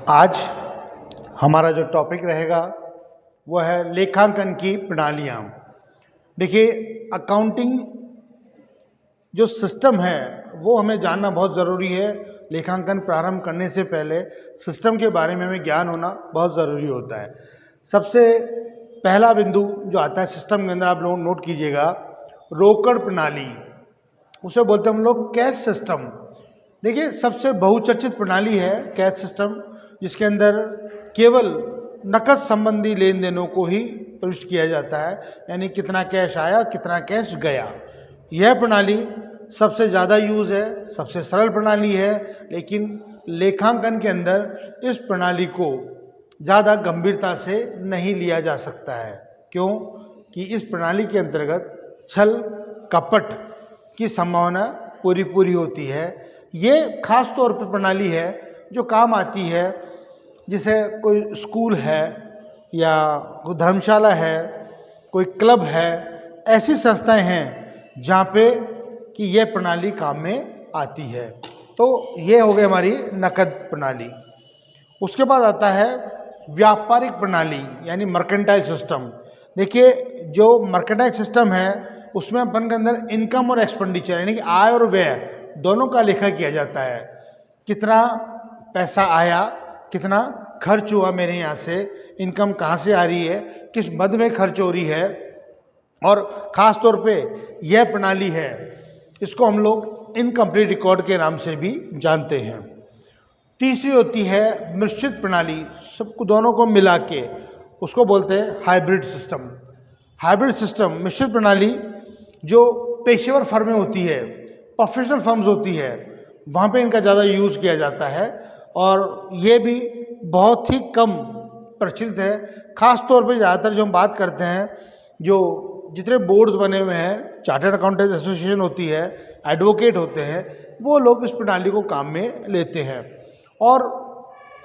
आज हमारा जो टॉपिक रहेगा वो है लेखांकन की प्रणालियाँ। देखिए, अकाउंटिंग जो सिस्टम है वो हमें जानना बहुत ज़रूरी है। लेखांकन प्रारंभ करने से पहले सिस्टम के बारे में हमें ज्ञान होना बहुत ज़रूरी होता है। सबसे पहला बिंदु जो आता है सिस्टम के अंदर, आप लोग नोट कीजिएगा, रोकड़ प्रणाली, उसे बोलते हैं हम लोग कैश सिस्टम। देखिए, सबसे बहुचर्चित प्रणाली है कैश सिस्टम, जिसके अंदर केवल नकद संबंधी लेन देनों को ही प्रविष्ट किया जाता है, यानी कितना कैश आया कितना कैश गया। यह प्रणाली सबसे ज़्यादा यूज़ है, सबसे सरल प्रणाली है, लेकिन लेखांकन के अंदर इस प्रणाली को ज़्यादा गंभीरता से नहीं लिया जा सकता है। क्यों? कि इस प्रणाली के अंतर्गत छल कपट की संभावना पूरी होती है। ये खास तौर पर प्रणाली है जो काम आती है, जैसे कोई स्कूल है या कोई धर्मशाला है, कोई क्लब है, ऐसी संस्थाएं हैं जहाँ पे कि यह प्रणाली काम में आती है। तो ये हो गई हमारी नकद प्रणाली। उसके बाद आता है व्यापारिक प्रणाली, यानी मर्केंटाइल सिस्टम। देखिए, जो मर्केंटाइल सिस्टम है उसमें अपन के अंदर इनकम और एक्सपेंडिचर, यानी कि आय और व्यय दोनों का लेखा किया जाता है। कितना पैसा आया, कितना खर्च हुआ मेरे यहाँ से, इनकम कहाँ से आ रही है, किस मद में खर्च हो रही है। और ख़ास तौर पे यह प्रणाली है, इसको हम लोग इनकम्प्लीट रिकॉर्ड के नाम से भी जानते हैं। तीसरी होती है मिश्रित प्रणाली, सबको दोनों को मिला के उसको बोलते हैं हाइब्रिड सिस्टम। हाइब्रिड सिस्टम, मिश्रित प्रणाली, जो पेशेवर फर्में होती है, प्रोफेशनल फर्म्स होती है, वहाँ पे इनका ज़्यादा यूज़ किया जाता है और ये भी बहुत ही कम प्रचलित है। ख़ास तौर पे ज़्यादातर जो हम बात करते हैं, जो जितने बोर्ड्स बने हुए हैं, चार्टर्ड अकाउंटेंट एसोसिएशन होती है, एडवोकेट होते हैं, वो लोग इस प्रणाली को काम में लेते हैं। और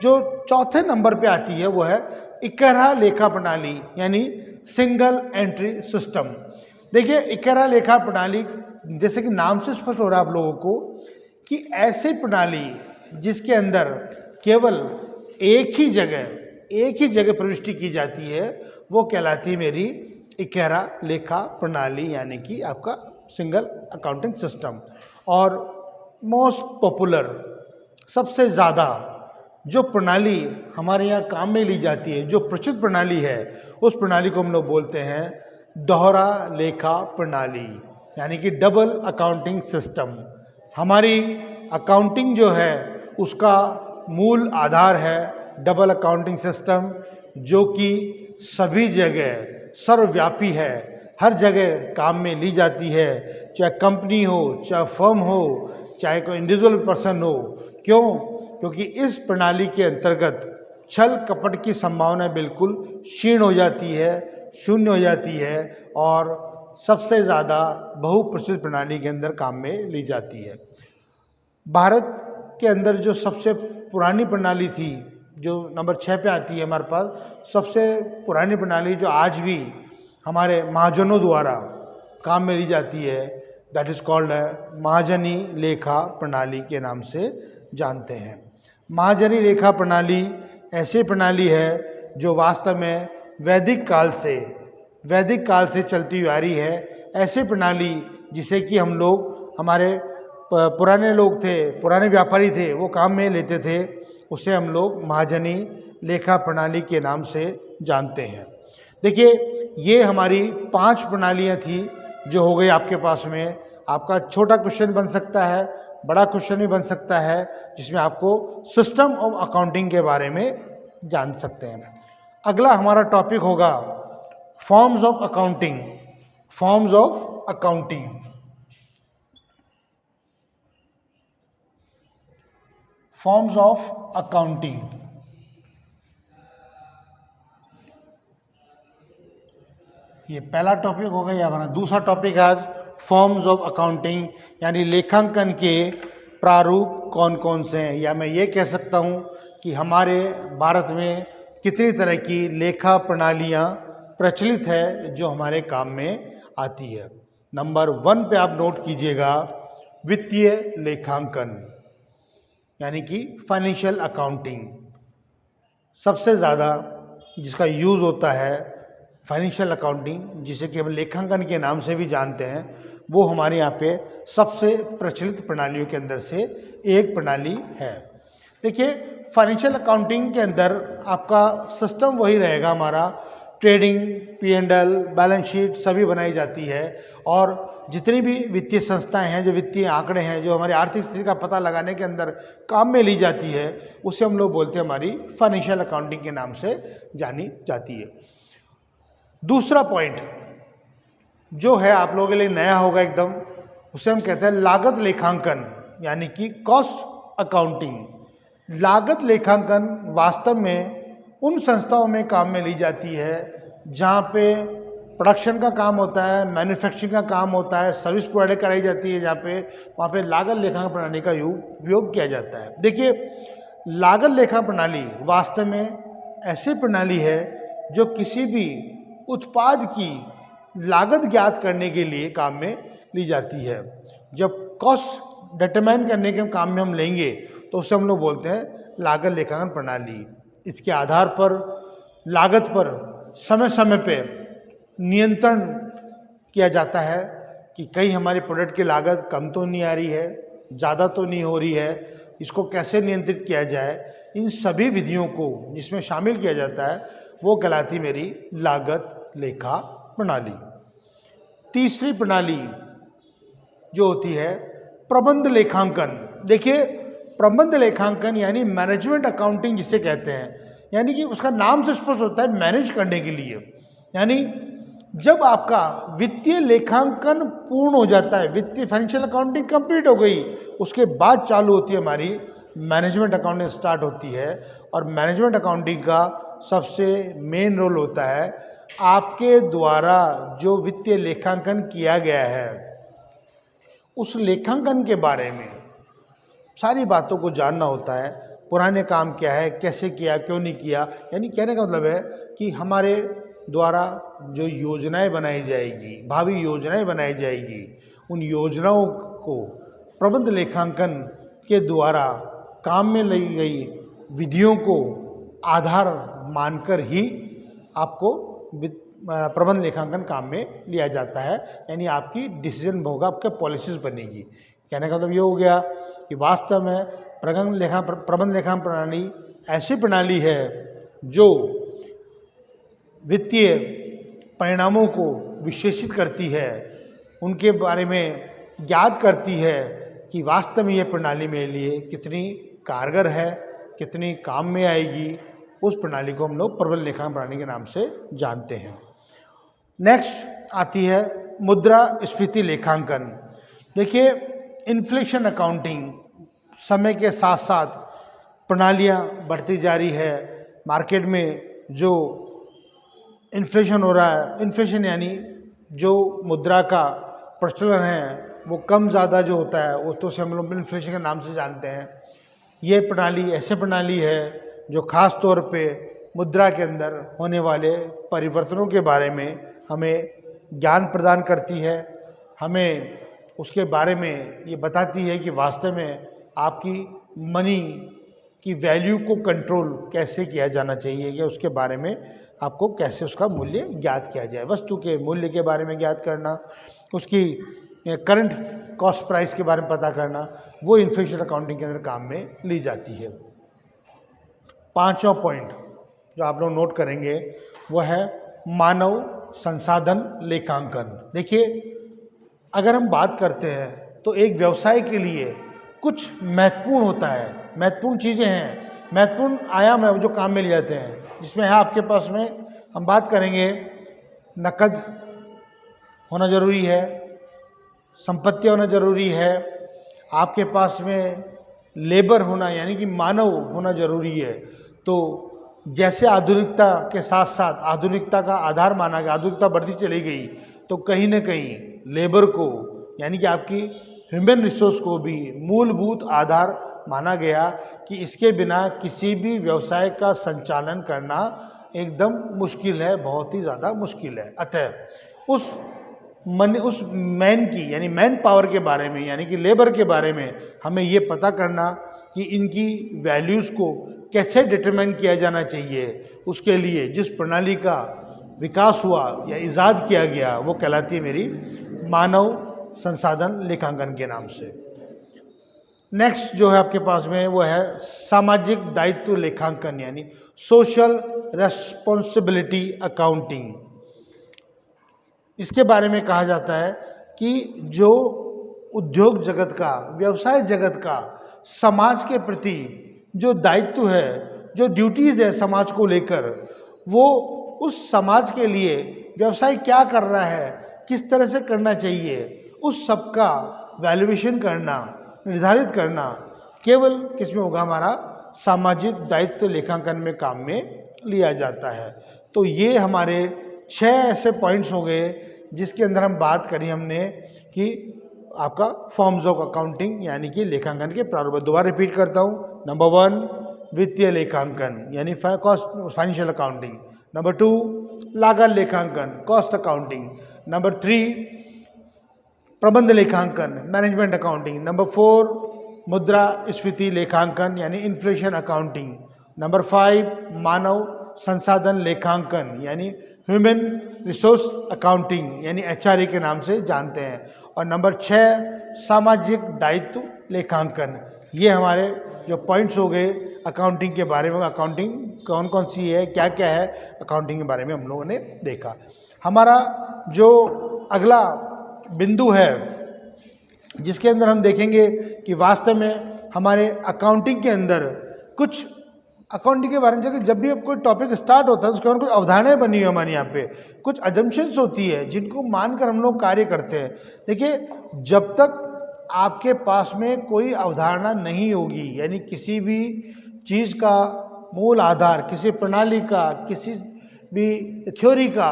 जो चौथे नंबर पे आती है वो है इकहरा लेखा प्रणाली, यानी सिंगल एंट्री सिस्टम। देखिए, इकहरा लेखा प्रणाली, जैसे कि नाम से स्पष्ट हो रहा है आप लोगों को कि ऐसी प्रणाली जिसके अंदर केवल एक ही जगह प्रविष्टि की जाती है, वो कहलाती है मेरी इकहरा लेखा प्रणाली, यानी कि आपका सिंगल अकाउंटिंग सिस्टम। और मोस्ट पॉपुलर, सबसे ज़्यादा जो प्रणाली हमारे यहाँ काम में ली जाती है, जो प्रचलित प्रणाली है, उस प्रणाली को हम लोग बोलते हैं दोहरा लेखा प्रणाली, यानी कि डबल अकाउंटिंग सिस्टम। हमारी अकाउंटिंग जो है उसका मूल आधार है डबल अकाउंटिंग सिस्टम, जो कि सभी जगह सर्वव्यापी है, हर जगह काम में ली जाती है, चाहे कंपनी हो, चाहे फर्म हो, चाहे कोई इंडिविजुअल पर्सन हो। क्यों? क्योंकि इस प्रणाली के अंतर्गत छल कपट की संभावना बिल्कुल क्षीण हो जाती है, शून्य हो जाती है, और सबसे ज़्यादा बहुप्रचलित प्रणाली के अंदर काम में ली जाती है। भारत के अंदर जो सबसे पुरानी प्रणाली थी, जो नंबर 6 पे आती है हमारे पास, सबसे पुरानी प्रणाली जो आज भी हमारे महाजनों द्वारा काम में ली जाती है, दैट इज़ कॉल्ड महाजनी लेखा प्रणाली के नाम से जानते हैं। महाजनी लेखा प्रणाली ऐसी प्रणाली है जो वास्तव में वैदिक काल से चलती हुई आ रही है। ऐसी प्रणाली जिसे कि हम लोग, हमारे पुराने लोग थे, पुराने व्यापारी थे, वो काम में लेते थे, उसे हम लोग महाजनी लेखा प्रणाली के नाम से जानते हैं। देखिए, ये हमारी 5 प्रणालियाँ थी जो हो गई आपके पास में। आपका छोटा क्वेश्चन बन सकता है, बड़ा क्वेश्चन भी बन सकता है, जिसमें आपको सिस्टम ऑफ अकाउंटिंग के बारे में जान सकते हैं। अगला हमारा टॉपिक होगा forms of accounting. Forms of accounting, forms of accounting. ये पहला टॉपिक होगा। या हमारा दूसरा टॉपिक आज फॉर्म्स ऑफ अकाउंटिंग, यानी लेखांकन के प्रारूप कौन कौन से हैं, या मैं ये कह सकता हूँ कि हमारे भारत में कितनी तरह की लेखा प्रणालियाँ प्रचलित है जो हमारे काम में आती है। नंबर 1 पे आप नोट कीजिएगा, वित्तीय लेखांकन, यानी कि फाइनेंशियल अकाउंटिंग। सबसे ज़्यादा जिसका यूज़ होता है फाइनेंशियल अकाउंटिंग, जिसे कि हम लेखांकन के नाम से भी जानते हैं, वो हमारे यहाँ पे सबसे प्रचलित प्रणालियों के अंदर से एक प्रणाली है। देखिए, फाइनेंशियल अकाउंटिंग के अंदर आपका सिस्टम वही रहेगा हमारा, ट्रेडिंग, P&L, बैलेंस शीट सभी बनाई जाती है, और जितनी भी वित्तीय संस्थाएं हैं, जो वित्तीय आंकड़े हैं, जो हमारी आर्थिक स्थिति का पता लगाने के अंदर काम में ली जाती है, उसे हम लोग बोलते हैं हमारी फाइनेंशियल अकाउंटिंग के नाम से जानी जाती है। दूसरा पॉइंट जो है आप लोगों के लिए नया होगा एकदम, उसे हम कहते हैं लागत लेखांकन, यानी कि कॉस्ट अकाउंटिंग। लागत लेखांकन वास्तव में उन संस्थाओं में काम में ली जाती है जहाँ पे प्रोडक्शन का काम होता है, मैन्युफैक्चरिंग का काम होता है, सर्विस प्रोवाइड कराई जाती है, जहाँ पे वहाँ पे लागत लेखांकन प्रणाली का उपयोग किया जाता है। देखिए, लागत लेखा प्रणाली वास्तव में ऐसी प्रणाली है जो किसी भी उत्पाद की लागत ज्ञात करने के लिए काम में ली जाती है। जब कॉस्ट डिटरमाइन करने के काम में हम लेंगे तो उसे हम लोग बोलते हैं लागत लेखांकन प्रणाली। इसके आधार पर लागत पर समय समय पे नियंत्रण किया जाता है कि कहीं हमारी प्रोडक्ट की लागत कम तो नहीं आ रही है, ज़्यादा तो नहीं हो रही है, इसको कैसे नियंत्रित किया जाए। इन सभी विधियों को जिसमें शामिल किया जाता है वो कहलाती मेरी लागत लेखा प्रणाली। तीसरी प्रणाली जो होती है प्रबंध लेखांकन। देखिए, प्रबंध लेखांकन यानी मैनेजमेंट अकाउंटिंग जिसे कहते हैं, यानी कि उसका नाम से स्पष्ट होता है मैनेज करने के लिए। यानी जब आपका वित्तीय लेखांकन पूर्ण हो जाता है, वित्तीय फाइनेंशियल अकाउंटिंग कंप्लीट हो गई, उसके बाद चालू होती है हमारी मैनेजमेंट अकाउंटिंग स्टार्ट होती है। और मैनेजमेंट अकाउंटिंग का सबसे मेन रोल होता है आपके द्वारा जो वित्तीय लेखांकन किया गया है उस लेखांकन के बारे में सारी बातों को जानना होता है। पुराने काम क्या है, कैसे किया, क्यों नहीं किया। यानी कहने का मतलब है कि हमारे द्वारा जो योजनाएं बनाई जाएगी, भावी योजनाएं बनाई जाएगी, उन योजनाओं को प्रबंध लेखांकन के द्वारा काम में लाई गई विधियों को आधार मानकर ही आपको प्रबंध लेखांकन काम में लिया जाता है। यानी आपकी डिसीजन होगा, आपके पॉलिसीज बनेगी। कहने का मतलब ये हो गया कि वास्तव में प्रबंध लेखांकन प्रणाली ऐसी प्रणाली है जो वित्तीय परिणामों को विश्लेषित करती है, उनके बारे में ज्ञात करती है कि वास्तव में ये प्रणाली मेरे लिए कितनी कारगर है, कितनी काम में आएगी। उस प्रणाली को हम लोग प्रबंध लेखांकन प्रणाली के नाम से जानते हैं। नेक्स्ट आती है मुद्रास्फीति लेखांकन। देखिए, इन्फ्लेशन अकाउंटिंग समय के साथ साथ प्रणालियाँ बढ़ती जा रही है। मार्केट में जो इन्फ्लेशन हो रहा है, इन्फ्लेशन यानी जो मुद्रा का प्रचलन है वो कम ज़्यादा जो होता है वो तो से हम लोग इन्फ्लेशन के नाम से जानते हैं। ये प्रणाली ऐसे प्रणाली है जो ख़ास तौर पे मुद्रा के अंदर होने वाले परिवर्तनों के बारे में हमें ज्ञान प्रदान करती है, हमें उसके बारे में ये बताती है कि वास्तव में आपकी मनी की वैल्यू को कंट्रोल कैसे किया जाना चाहिए, या उसके बारे में आपको कैसे उसका मूल्य ज्ञात किया जाए। वस्तु के मूल्य के बारे में ज्ञात करना, उसकी करंट कॉस्ट प्राइस के बारे में पता करना, वो इन्फ्लेशन अकाउंटिंग के अंदर काम में ली जाती है। पांचवा पॉइंट जो आप लोग नोट करेंगे वह है मानव संसाधन लेखांकन। देखिए, अगर हम बात करते हैं तो एक व्यवसाय के लिए कुछ महत्वपूर्ण होता है, महत्वपूर्ण चीज़ें हैं, महत्वपूर्ण आयाम है जो काम में लिए जाते हैं, जिसमें है आपके पास में हम बात करेंगे नकद होना जरूरी है, संपत्ति होना जरूरी है, आपके पास में लेबर होना यानी कि मानव होना जरूरी है। तो जैसे आधुनिकता के साथ साथ आधुनिकता का आधार माना गया, आधुनिकता बढ़ती चली गई, तो कहीं ना कहीं लेबर को यानी कि आपकी ह्यूमन रिसोर्स को भी मूलभूत आधार माना गया कि इसके बिना किसी भी व्यवसाय का संचालन करना एकदम मुश्किल है, बहुत ही ज़्यादा मुश्किल है। अतः उस मैन की यानी मैन पावर के बारे में यानी कि लेबर के बारे में हमें ये पता करना कि इनकी वैल्यूज़ को कैसे डिटरमाइन किया जाना चाहिए, उसके लिए जिस प्रणाली का विकास हुआ या इजाद किया गया वो कहलाती है मेरी मानव संसाधन लेखांकन के नाम से। नेक्स्ट जो है आपके पास में वो है सामाजिक दायित्व लेखांकन यानी सोशल रेस्पॉन्सिबिलिटी अकाउंटिंग। इसके बारे में कहा जाता है कि जो उद्योग जगत का, व्यवसाय जगत का समाज के प्रति जो दायित्व है, जो ड्यूटीज़ है समाज को लेकर, वो उस समाज के लिए व्यवसाय क्या कर रहा है, किस तरह से करना चाहिए, उस सब का वैल्यूएशन करना, निर्धारित करना केवल किसमें होगा, हमारा सामाजिक दायित्व लेखांकन में काम में लिया जाता है। तो ये हमारे 6 ऐसे पॉइंट्स हो गए जिसके अंदर हम बात करी हमने कि आपका फॉर्म्स ऑफ अकाउंटिंग यानी कि लेखांकन के प्रारूप। दोबारा रिपीट करता हूँ। नंबर 1 वित्तीय लेखांकन यानी फाइनेंशियल अकाउंटिंग। नंबर 2 लागत लेखांकन कॉस्ट अकाउंटिंग। नंबर 3 प्रबंध लेखांकन मैनेजमेंट अकाउंटिंग। नंबर 4 मुद्रास्फीति लेखांकन यानी इन्फ्लेशन अकाउंटिंग। नंबर 5 मानव संसाधन लेखांकन यानी ह्यूमन रिसोर्स अकाउंटिंग यानी एचआरए के नाम से जानते हैं। और नंबर 6 सामाजिक दायित्व लेखांकन। ये हमारे जो पॉइंट्स हो गए अकाउंटिंग के बारे में। अकाउंटिंग कौन कौन सी है, क्या क्या है, अकाउंटिंग के बारे में हम लोगों ने देखा। हमारा जो अगला बिंदु है जिसके अंदर हम देखेंगे कि वास्तव में हमारे अकाउंटिंग के अंदर कुछ अकाउंटिंग के बारे में जब भी अब कोई टॉपिक स्टार्ट होता है उसके बाद कुछ अवधारणाएं बनी हुई हमारे यहाँ पे, कुछ अजम्पशंस होती है जिनको मानकर हम लोग कार्य करते हैं। देखिए, जब तक आपके पास में कोई अवधारणा नहीं होगी, यानी किसी भी चीज़ का मूल आधार, किसी प्रणाली का, किसी भी थ्योरी का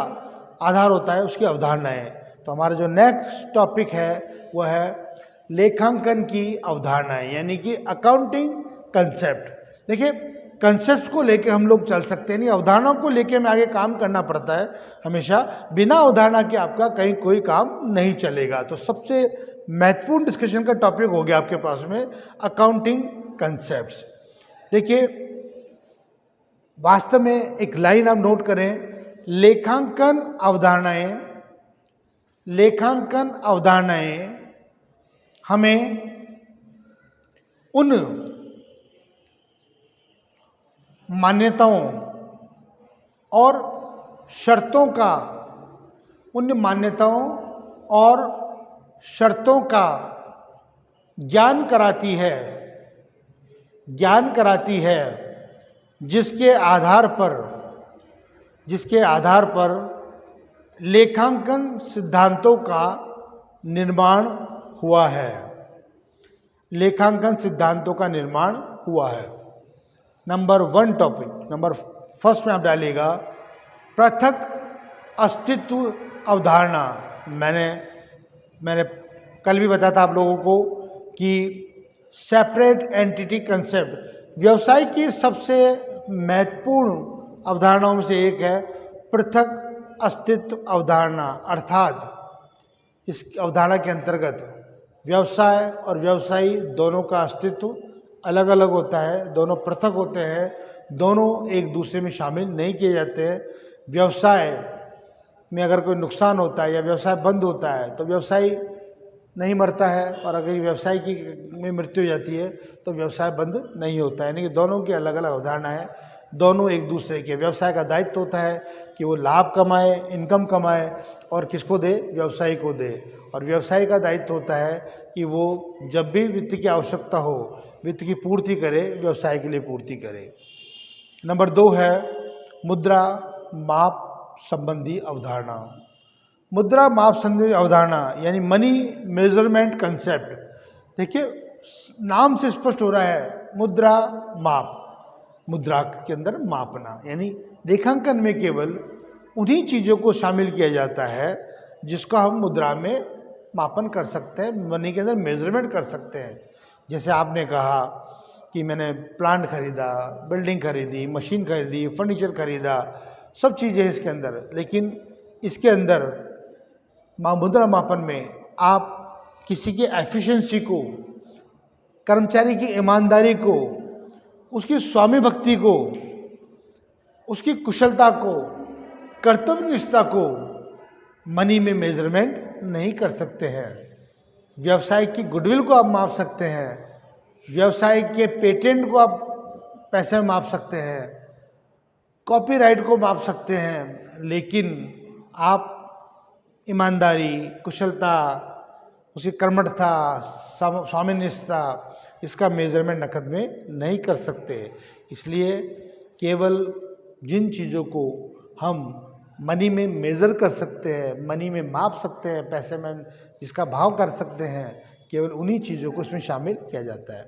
आधार होता है उसकी अवधारणाएं। तो हमारा जो नेक्स्ट टॉपिक है वो है लेखांकन की अवधारणाएं यानी कि अकाउंटिंग कंसेप्ट। देखिए, कंसेप्ट को लेके हम लोग चल सकते हैं, नहीं अवधारणाओं को लेके हमें आगे काम करना पड़ता है हमेशा। बिना अवधारणा के आपका कहीं कोई काम नहीं चलेगा। तो सबसे महत्वपूर्ण डिस्कशन का टॉपिक हो गया आपके पास में अकाउंटिंग कंसेप्ट्स। देखिए, वास्तव में एक लाइन आप नोट करें, लेखांकन अवधारणाएं, लेखांकन अवधारणाएं हमें उन मान्यताओं और शर्तों का, उन मान्यताओं और शर्तों का ज्ञान कराती है जिसके आधार पर लेखांकन सिद्धांतों का निर्माण हुआ है। लेखांकन सिद्धांतों का निर्माण हुआ है। नंबर 1 टॉपिक, नंबर फर्स्ट में आप डालिएगा पृथक अस्तित्व अवधारणा। मैंने कल भी बताया था आप लोगों को कि सेपरेट एंटिटी कंसेप्ट व्यवसाय की सबसे महत्वपूर्ण अवधारणाओं में से एक है पृथक अस्तित्व अवधारणा। अर्थात इस अवधारणा के अंतर्गत व्यवसाय और व्यवसायी दोनों का अस्तित्व अलग अलग होता है, दोनों पृथक होते हैं, दोनों एक दूसरे में शामिल नहीं किए जाते हैं। व्यवसाय में अगर कोई नुकसान होता है या व्यवसाय बंद होता है तो व्यवसाय नहीं मरता है, और अगर व्यवसाय की में मृत्यु हो जाती है तो व्यवसाय बंद नहीं होता है। यानी कि दोनों की अलग अलग अवधारणा है, दोनों एक दूसरे के। व्यवसाय का दायित्व होता है कि वो लाभ कमाए, इनकम कमाए और किसको दे, व्यवसायी को दे। और व्यवसायी का दायित्व होता है कि वो जब भी वित्त की आवश्यकता हो वित्त की पूर्ति करे, व्यवसाय के लिए पूर्ति करे। नंबर 2 है मुद्रा माप संबंधी अवधारणा। मुद्रा माप संबंधी अवधारणा यानी मनी मेजरमेंट कंसेप्ट। देखिए, नाम से स्पष्ट हो रहा है मुद्रा माप, मुद्रा के अंदर मापना, यानी लेखांकन में केवल उन्हीं चीज़ों को शामिल किया जाता है जिसका हम मुद्रा में मापन कर सकते हैं, मनी के अंदर मेजरमेंट कर सकते हैं। जैसे आपने कहा कि मैंने प्लांट खरीदा, बिल्डिंग खरीदी, मशीन खरीदी, फर्नीचर खरीदा, सब चीज़ें इसके अंदर। लेकिन इसके अंदर मुद्रा मापन में आप किसी की एफिशिएंसी को कर्मचारी की ईमानदारी को, उसकी स्वामी भक्ति को, उसकी कुशलता को, कर्तव्यनिष्ठा को मनी में मेजरमेंट नहीं कर सकते हैं। व्यवसाय की गुडविल को आप माप सकते हैं, व्यवसाय के पेटेंट को आप पैसे में माप सकते हैं, कॉपीराइट को माप सकते हैं, लेकिन आप ईमानदारी, कुशलता, उसकी कर्मठता, स्वामीनिष्ठता, इसका मेजरमेंट नकद में नहीं कर सकते। इसलिए केवल जिन चीज़ों को हम मनी में मेज़र कर सकते हैं, मनी में माप सकते हैं, पैसे में जिसका भाव कर सकते हैं, केवल उन्हीं चीज़ों को इसमें शामिल किया जाता है।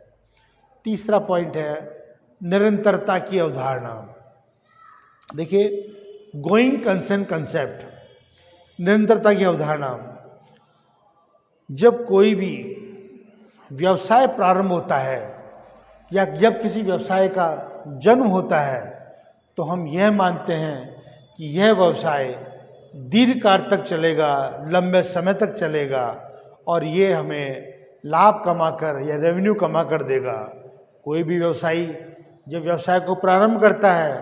तीसरा पॉइंट है निरंतरता की अवधारणा। देखिए, गोइंग कंसर्न कंसेप्ट, निरंतरता की अवधारणा। जब कोई भी व्यवसाय प्रारंभ होता है या जब किसी व्यवसाय का जन्म होता है, तो हम यह मानते हैं कि यह व्यवसाय दीर्घकाल तक चलेगा, लंबे समय तक चलेगा और ये हमें लाभ कमाकर या रेवेन्यू कमा कर देगा। कोई भी व्यवसायी जब व्यवसाय को प्रारंभ करता है,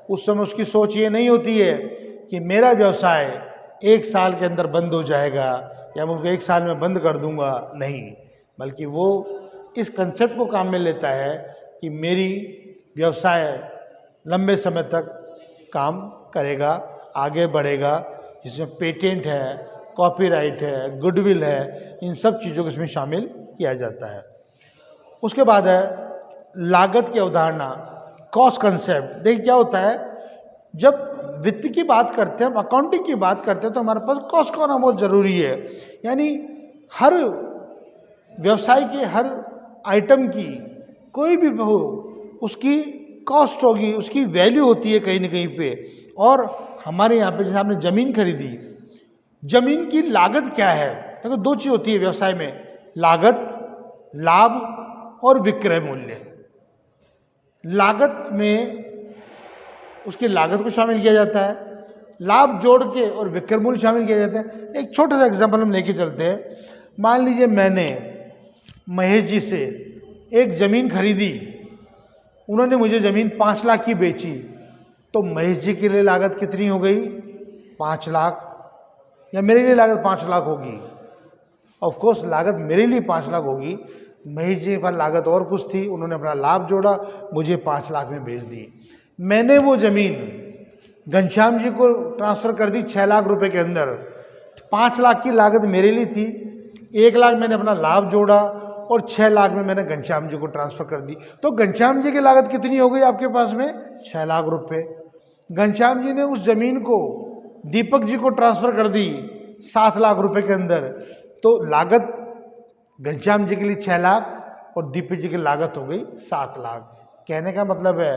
उस समय उसकी सोच ये नहीं होती है कि मेरा व्यवसाय 1 साल के अंदर बंद हो जाएगा या मैं उसको 1 साल में बंद कर दूंगा, नहीं, बल्कि वो इस कंसेप्ट को काम में लेता है कि मेरी व्यवसाय लंबे समय तक काम करेगा, आगे बढ़ेगा, जिसमें पेटेंट है, कॉपीराइट है, गुडविल है, इन सब चीज़ों को इसमें शामिल किया जाता है। उसके बाद है लागत की अवधारणा, कॉस्ट कंसेप्ट। देखिए क्या होता है, जब वित्त की बात करते हैं, हम अकाउंटिंग की बात करते हैं, तो हमारे पास कॉस्ट का होना बहुत ज़रूरी है। यानी हर व्यवसाय के हर आइटम की कोई भी हो, उसकी कॉस्ट होगी, उसकी वैल्यू होती है कहीं ना कहीं पे। और हमारे यहाँ पे जैसे आपने ज़मीन खरीदी, ज़मीन की लागत क्या है? देखो, 2 चीज़ होती है व्यवसाय में, लागत, लाभ और विक्रय मूल्य। लागत में उसकी लागत को शामिल किया जाता है, लाभ जोड़ के और विक्रय मूल्य शामिल किया जाता है। एक छोटा सा एग्जाम्पल हम लेके चलते हैं। मान लीजिए मैंने महेश जी से एक ज़मीन खरीदी, उन्होंने मुझे ज़मीन 5 लाख की बेची, तो महेश जी के लिए लागत कितनी हो गई? 5 लाख। या मेरे लिए लागत 5 लाख होगी? ऑफ कोर्स लागत मेरे लिए 5 लाख होगी। महेश जी के पास लागत और कुछ थी, उन्होंने अपना लाभ जोड़ा, मुझे 5 लाख में बेच दी। मैंने वो ज़मीन घनश्याम जी को ट्रांसफ़र कर दी 6 लाख रुपए के अंदर। 5 लाख की लागत मेरे लिए थी, 1 लाख मैंने अपना लाभ जोड़ा और 6 लाख में मैंने घनश्याम जी को ट्रांसफ़र कर दी। तो घनश्याम जी की लागत कितनी हो गई आपके पास में? 6 लाख रुपए। घनश्याम जी ने उस ज़मीन को दीपक जी को ट्रांसफ़र कर दी 7 लाख रुपए के अंदर, तो लागत घनश्याम जी के लिए 6 लाख और दीपक जी की लागत हो गई 7 लाख। कहने का मतलब है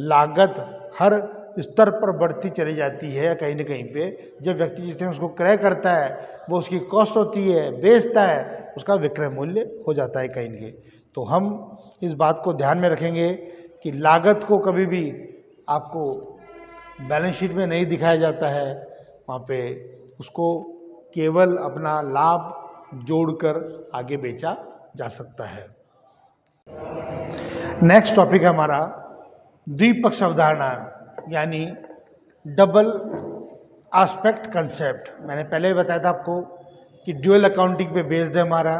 लागत हर स्तर पर बढ़ती चली जाती है कहीं ना कहीं पे। जब व्यक्ति जिसने उसको क्रय करता है, वो उसकी कॉस्ट होती है, बेचता है, उसका विक्रय मूल्य हो जाता है कहीं ना कहीं। तो हम इस बात को ध्यान में रखेंगे कि लागत को कभी भी आपको बैलेंस शीट में नहीं दिखाया जाता है, वहाँ पे उसको केवल अपना लाभ जोड़कर आगे बेचा जा सकता है। नेक्स्ट टॉपिक है हमारा द्विपक्ष अवधारणा, यानी डबल एस्पेक्ट कंसेप्ट। मैंने पहले ही बताया था आपको कि ड्यूअल अकाउंटिंग पे बेस्ड है हमारा,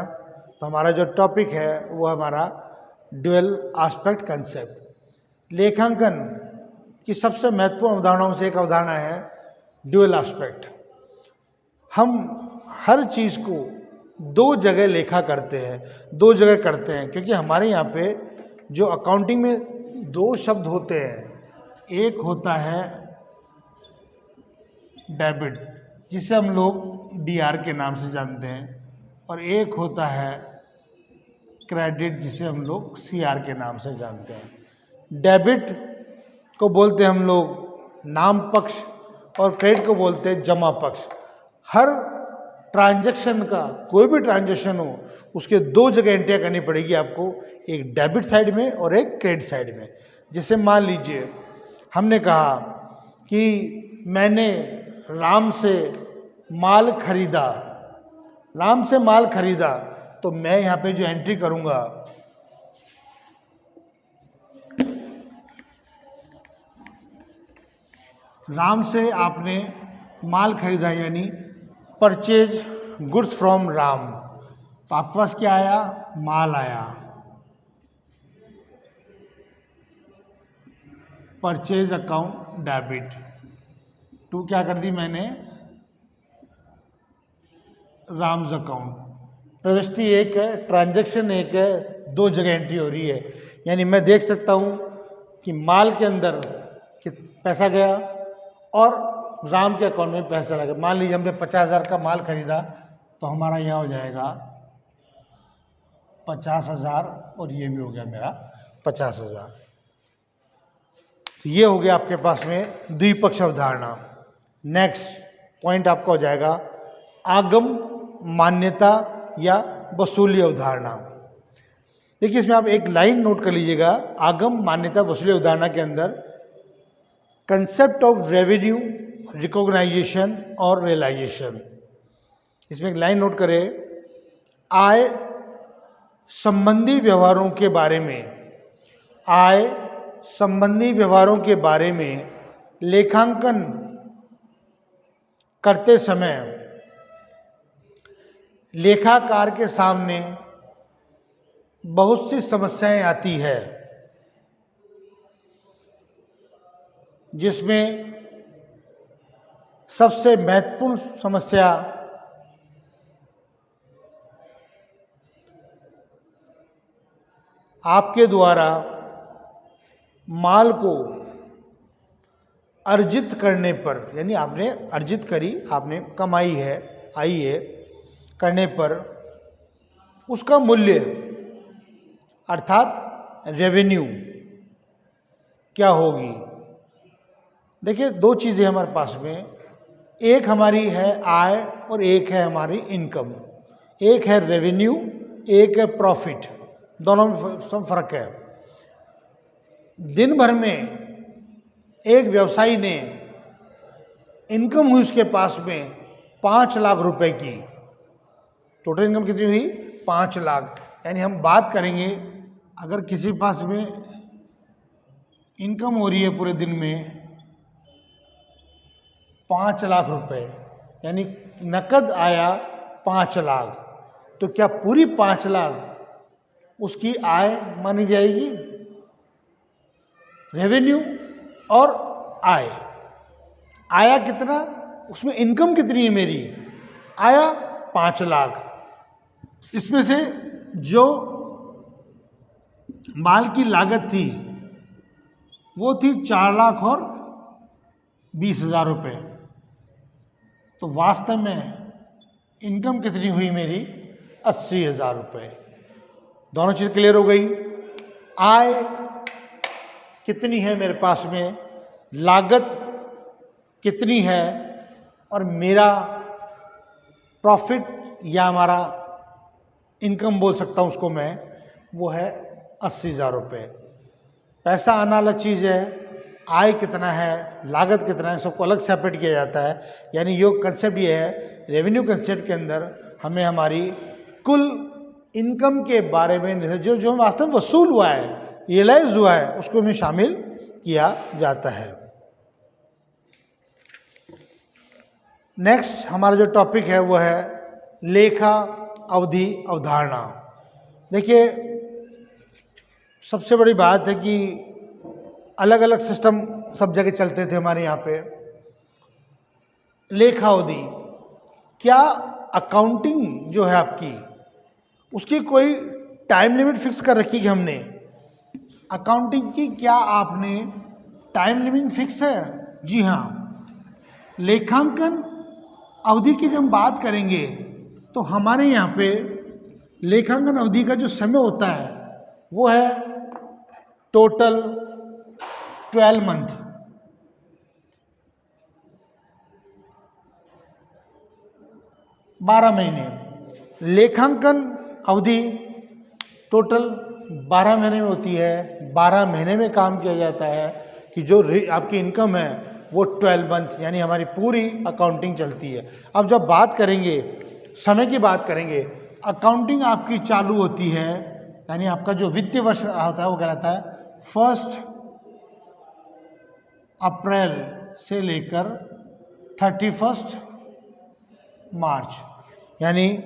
तो हमारा जो टॉपिक है वो हमारा ड्यूअल एस्पेक्ट कंसेप्ट। लेखांकन की सबसे महत्वपूर्ण अवधारणाओं से एक अवधारणा है ड्यूअल एस्पेक्ट। हम हर चीज़ को 2 जगह लेखा करते हैं, 2 जगह करते हैं, क्योंकि हमारे यहाँ पे जो अकाउंटिंग में 2 शब्द होते हैं, एक होता है डेबिट, जिसे हम लोग डीआर के नाम से जानते हैं, और एक होता है क्रेडिट, जिसे हम लोग सीआर के नाम से जानते हैं। डेबिट को बोलते हैं हम लोग नाम पक्ष और क्रेडिट को बोलते हैं जमा पक्ष। हर ट्रांजैक्शन का, कोई भी ट्रांजैक्शन हो, उसके 2 जगह एंट्रियाँ करनी पड़ेगी आपको, एक डेबिट साइड में और एक क्रेडिट साइड में। जैसे मान लीजिए हमने कहा कि मैंने राम से माल खरीदा, तो मैं यहाँ पे जो एंट्री करूँगा राम से आपने माल खरीदा, यानी परचेज गुड्स फ्रॉम राम, तो आपके पास क्या आया? माल आया। परचेज अकाउंट डेबिट, टू क्या कर दी मैंने? राम्स अकाउंट। प्रविष्टि एक है, ट्रांजैक्शन एक है, दो जगह एंट्री हो रही है। यानी मैं देख सकता हूं कि माल के अंदर पैसा गया और राम के अकाउंट में पैसा लगा। मान लीजिए हमने 50,000 का माल खरीदा, तो हमारा यहाँ हो जाएगा 50,000 और ये भी हो गया मेरा 50,000। तो ये हो गया आपके पास में द्विपक्ष अवधारणा। नेक्स्ट पॉइंट आपका हो जाएगा आगम मान्यता या वसूली अवधारणा। देखिए इसमें आप एक लाइन नोट कर लीजिएगा, आगम मान्यता वसूली अवधारणा के अंदर कंसेप्ट ऑफ रेवेन्यू रिकॉग्नाइजेशन और रियलाइजेशन। इसमें एक लाइन नोट करें, आय संबंधी व्यवहारों के बारे में, आय संबंधी व्यवहारों के बारे में लेखांकन करते समय लेखाकार के सामने बहुत सी समस्याएं आती है, जिसमें सबसे महत्वपूर्ण समस्या आपके द्वारा माल को अर्जित करने पर, यानी आपने अर्जित करी, आपने कमाई है, आई है, करने पर उसका मूल्य अर्थात रेवेन्यू क्या होगी। देखिए दो चीज़ें हमारे पास में, एक हमारी है आय और एक है हमारी इनकम। एक है रेवेन्यू, एक है प्रॉफिट, दोनों में सब फर्क है। दिन भर में एक व्यवसायी ने इनकम हुई उसके पास में 5 लाख रुपए की, टोटल इनकम कितनी हुई? 5 लाख। यानी हम बात करेंगे अगर किसी के पास में इनकम हो रही है पूरे दिन में 5 लाख रुपए, यानी नकद आया 5 लाख, तो क्या पूरी 5 लाख उसकी आय मानी जाएगी? रेवेन्यू और आय, आया कितना, उसमें इनकम कितनी है मेरी? आया 5 लाख। इसमें से जो माल की लागत थी वो थी 4 लाख और 20,000 रुपये, तो वास्तव में इनकम कितनी हुई मेरी? 80,000 रुपये। दोनों चीज़ क्लियर हो गई। आय कितनी है मेरे पास में, लागत कितनी है, और मेरा प्रॉफिट या हमारा इनकम बोल सकता हूँ उसको मैं, वो है 80,000 रुपये। पैसा आना अलग चीज़ है, आय कितना है, लागत कितना है, सबको अलग सेपरेट किया जाता है। यानी यो कंसेप्ट ये है, रेवेन्यू कंसेप्ट के अंदर हमें हमारी कुल इनकम के बारे में जो जो वास्तव में वसूल हुआ है, रियलाइज हुआ है, उसको में शामिल किया जाता है। नेक्स्ट हमारा जो टॉपिक है वो है लेखा अवधि अवधारणा। देखिए सबसे बड़ी बात है कि अलग अलग सिस्टम सब जगह चलते थे हमारे यहाँ पे। लेखा अवधि, क्या अकाउंटिंग जो है आपकी, उसकी कोई टाइम लिमिट फिक्स कर रखी है हमने? अकाउंटिंग की क्या आपने टाइम लिमिट फिक्स है? जी हाँ। लेखांकन अवधि की जब हम बात करेंगे तो हमारे यहाँ पे लेखांकन अवधि का जो समय होता है वो है टोटल 12 मंथ। बारह महीने लेखांकन अवधि टोटल 12 महीने में होती है। 12 महीने में काम किया जाता है कि जो आपकी इनकम है वो 12 मंथ, यानी हमारी पूरी अकाउंटिंग चलती है। अब जब बात करेंगे समय की बात करेंगे, अकाउंटिंग आपकी चालू होती है, यानी आपका जो वित्तीय वर्ष होता है वो कहलाता है 1 अप्रैल से लेकर 31 मार्च, यानी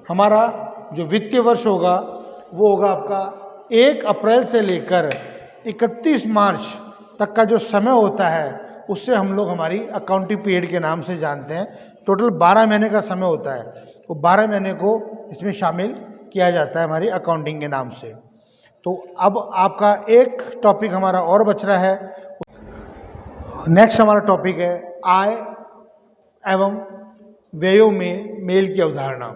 हमारा जो वित्तीय वर्ष होगा वो होगा आपका 1 अप्रैल से लेकर 31 मार्च तक का जो समय होता है उससे हम लोग हमारी अकाउंटिंग पीरियड के नाम से जानते हैं। टोटल 12 महीने का समय होता है, वो 12 महीने को इसमें शामिल किया जाता है हमारी अकाउंटिंग के नाम से। तो अब आपका एक टॉपिक हमारा और बच रहा है। नेक्स्ट हमारा टॉपिक है आय एवं व्ययों में मेल की अवधारणा।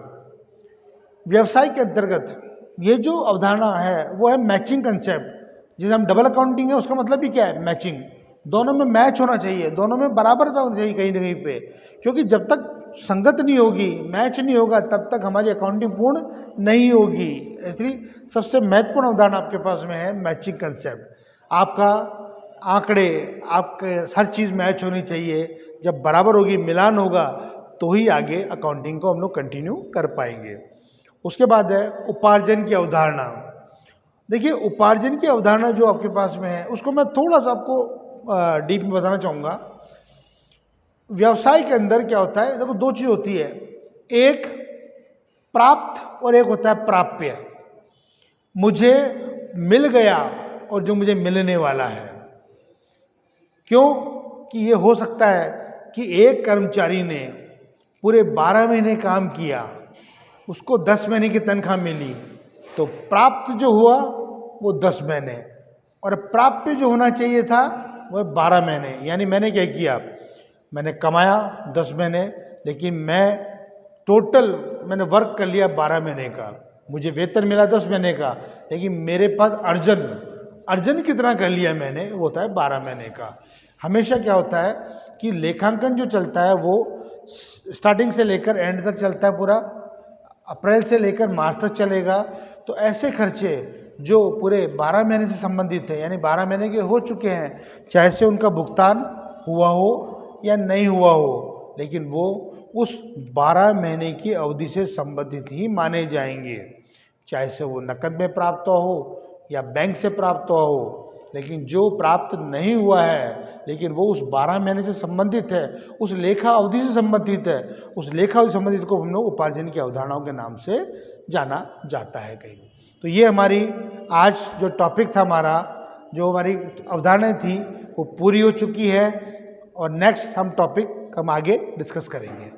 व्यवसाय के अंतर्गत ये जो अवधारणा है वो है मैचिंग कंसेप्ट। जिसे हम डबल अकाउंटिंग है उसका मतलब भी क्या है, मैचिंग। दोनों में मैच होना चाहिए, दोनों में बराबरता होनी चाहिए कहीं ना कहीं पे, क्योंकि जब तक संगत नहीं होगी, मैच नहीं होगा, तब तक हमारी अकाउंटिंग पूर्ण नहीं होगी। इसलिए सबसे महत्वपूर्ण अवधारणा आपके पास में है मैचिंग कंसेप्ट। आपका आंकड़े, आपके हर चीज़ मैच होनी चाहिए। जब बराबर होगी, मिलान होगा, तो ही आगे अकाउंटिंग को हम लोग कंटिन्यू कर पाएंगे। उसके बाद है उपार्जन की अवधारणा। देखिए, उपार्जन की अवधारणा जो आपके पास में है उसको मैं थोड़ा सा आपको डीप में बताना चाहूँगा। व्यवसाय के अंदर क्या होता है, देखो 2 चीज़ होती है, एक प्राप्त और एक होता है प्राप्य। मुझे मिल गया और जो मुझे मिलने वाला है। क्यों कि ये हो सकता है कि एक कर्मचारी ने पूरे 12 महीने काम किया, उसको 10 महीने की तनख्वाह मिली, तो प्राप्त जो हुआ वो 10 महीने और प्राप्य जो होना चाहिए था वह 12 महीने। यानी मैंने क्या किया, मैंने कमाया 10 महीने, लेकिन मैंने वर्क कर लिया 12 महीने का। मुझे वेतन मिला 10 महीने का, लेकिन मेरे पास अर्जन कितना कर लिया मैंने, वो होता है 12 महीने का। हमेशा क्या होता है कि लेखांकन जो चलता है वो स्टार्टिंग से लेकर एंड तक चलता है, पूरा अप्रैल से लेकर मार्च तक चलेगा। तो ऐसे खर्चे जो पूरे 12 महीने से संबंधित है, यानी 12 महीने के हो चुके हैं, चाहे से उनका भुगतान हुआ हो या नहीं हुआ हो, लेकिन वो उस 12 महीने की अवधि से संबंधित ही माने जाएंगे, चाहे से वो नकद में प्राप्त हो या बैंक से प्राप्त हो। लेकिन जो प्राप्त नहीं हुआ है, लेकिन वो उस 12 महीने से संबंधित है, उस लेखा अवधि से संबंधित है, उस लेखा अवधि संबंधित को हम लोग उपार्जन की अवधारणाओं के नाम से जाना जाता है कहीं। तो ये हमारी आज जो टॉपिक था, हमारा जो हमारी अवधारणाएं थी वो पूरी हो चुकी है, और नेक्स्ट हम टॉपिक हम आगे डिस्कस करेंगे।